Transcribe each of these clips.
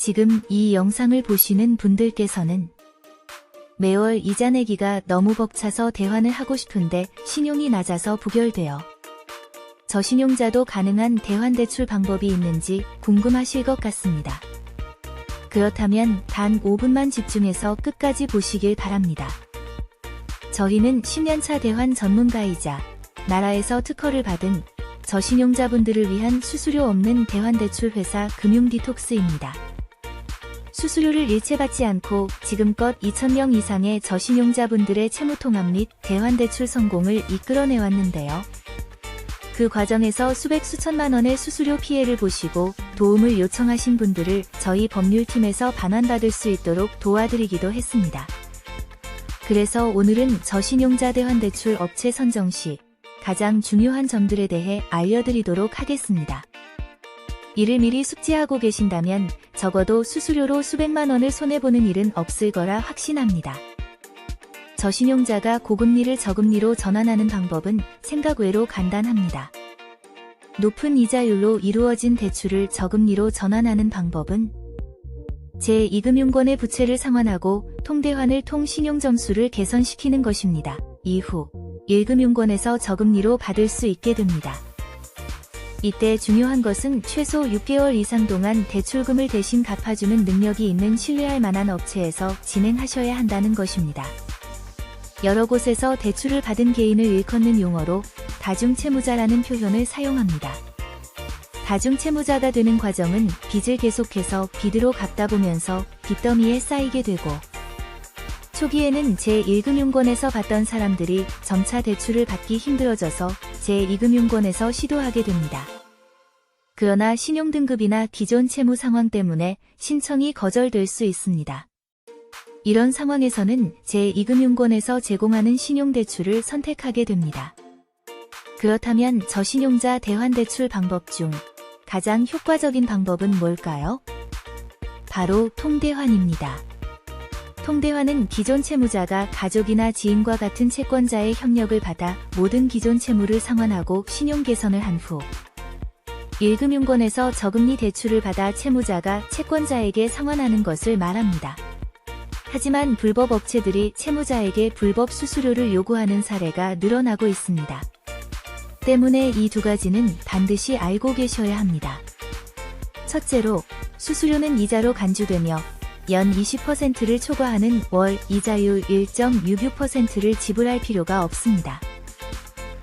지금 이 영상을 보시는 분들께서는 매월 이자 내기가 너무 벅차서 대환을 하고 싶은데 신용이 낮아서 부결되어 저신용자도 가능한 대환 대출 방법이 있는지 궁금하실 것 같습니다. 그렇다면 단 5분만 집중해서 끝까지 보시길 바랍니다. 저희는 10년차 대환 전문가이자 나라에서 특허를 받은 저신용자분들을 위한 수수료 없는 대환대출 회사 금융디톡스입니다. 수수료를 일체 받지 않고 지금껏 2,000명 이상의 저신용자분들의 채무통합 및 대환대출 성공을 이끌어내왔는데요. 그 과정에서 수백 수천만 원의 수수료 피해를 보시고 도움을 요청하신 분들을 저희 법률팀에서 반환받을 수 있도록 도와드리기도 했습니다. 그래서 오늘은 저신용자 대환대출 업체 선정 시 가장 중요한 점들에 대해 알려드리도록 하겠습니다. 이를 미리 숙지하고 계신다면 적어도 수수료로 수백만 원을 손해보는 일은 없을 거라 확신합니다. 저신용자가 고금리를 저금리로 전환하는 방법은 생각 외로 간단합니다. 높은 이자율로 이루어진 대출을 저금리로 전환하는 방법은 제2금융권의 부채를 상환하고 통대환을 통 신용점수를 개선시키는 것입니다. 이후 1금융권에서 저금리로 받을 수 있게 됩니다. 이때 중요한 것은 최소 6개월 이상 동안 대출금을 대신 갚아주는 능력이 있는 신뢰할 만한 업체에서 진행하셔야 한다는 것입니다. 여러 곳에서 대출을 받은 개인을 일컫는 용어로 다중채무자라는 표현을 사용합니다. 다중채무자가 되는 과정은 빚을 계속해서 빚으로 갚다 보면서 빚더미에 쌓이게 되고 초기에는 제1금융권에서 받던 사람들이 점차 대출을 받기 힘들어져서 제2금융권에서 시도하게 됩니다. 그러나 신용등급이나 기존 채무 상황 때문에 신청이 거절될 수 있습니다. 이런 상황에서는 제2금융권에서 제공하는 신용대출을 선택하게 됩니다. 그렇다면 저신용자 대환대출 방법 중 가장 효과적인 방법은 뭘까요? 바로 통대환입니다. 통대환은 기존 채무자가 가족이나 지인과 같은 채권자의 협력을 받아 모든 기존 채무를 상환하고 신용 개선을 한 후 1금융권에서 저금리 대출을 받아 채무자가 채권자에게 상환하는 것을 말합니다. 하지만 불법 업체들이 채무자에게 불법 수수료를 요구하는 사례가 늘어나고 있습니다. 때문에 이 두 가지는 반드시 알고 계셔야 합니다. 첫째로, 수수료는 이자로 간주되며 연 20%를 초과하는 월 이자율 1.66%를 지불할 필요가 없습니다.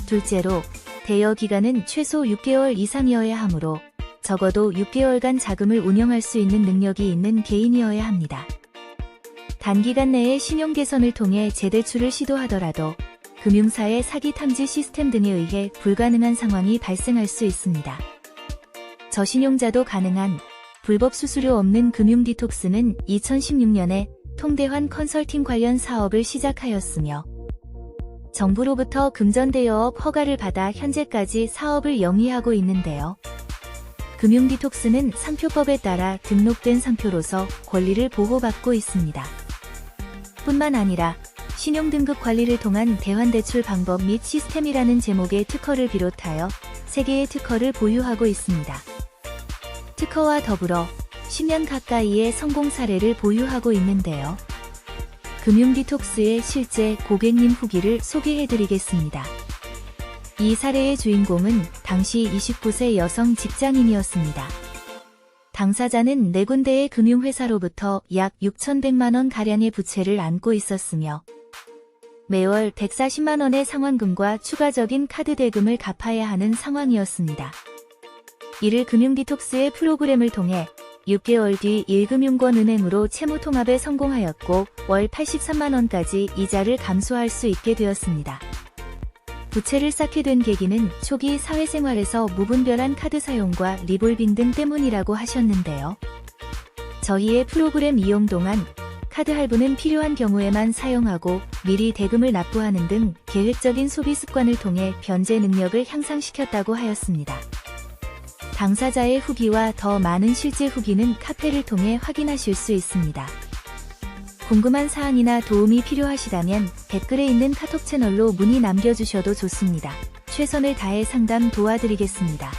둘째로, 대여 기간은 최소 6개월 이상이어야 하므로 적어도 6개월간 자금을 운영할 수 있는 능력이 있는 개인이어야 합니다. 단기간 내에 신용 개선을 통해 재대출을 시도하더라도 금융사의 사기 탐지 시스템 등에 의해 불가능한 상황이 발생할 수 있습니다. 저신용자도 가능한 불법 수수료 없는 금융디톡스는 2016년에 통대환 컨설팅 관련 사업을 시작하였으며 정부로부터 금전대여업 허가를 받아 현재까지 사업을 영위하고 있는데요. 금융디톡스는 상표법에 따라 등록된 상표로서 권리를 보호받고 있습니다. 뿐만 아니라 신용등급 관리를 통한 대환대출 방법 및 시스템이라는 제목의 특허를 비롯하여 3개의 특허를 보유하고 있습니다. 특허와 더불어 10년 가까이의 성공 사례를 보유하고 있는데요. 금융디톡스의 실제 고객님 후기를 소개해드리겠습니다. 이 사례의 주인공은 당시 29세 여성 직장인이었습니다. 당사자는 4군데의 금융회사로부터 약 6,100만원 가량의 부채를 안고 있었으며 매월 140만원의 상환금과 추가적인 카드 대금을 갚아야 하는 상황이었습니다. 이를 금융디톡스의 프로그램을 통해 6개월 뒤 1금융권 은행으로 채무통합에 성공하였고 월 83만원까지 이자를 감소할 수 있게 되었습니다. 부채를 쌓게 된 계기는 초기 사회생활에서 무분별한 카드 사용과 리볼빙 등 때문이라고 하셨는데요. 저희의 프로그램 이용 동안 카드 할부는 필요한 경우에만 사용하고 미리 대금을 납부하는 등 계획적인 소비 습관을 통해 변제 능력을 향상시켰다고 하였습니다. 당사자의 후기와 더 많은 실제 후기는 카페를 통해 확인하실 수 있습니다. 궁금한 사항이나 도움이 필요하시다면 댓글에 있는 카톡 채널로 문의 남겨주셔도 좋습니다. 최선을 다해 상담 도와드리겠습니다.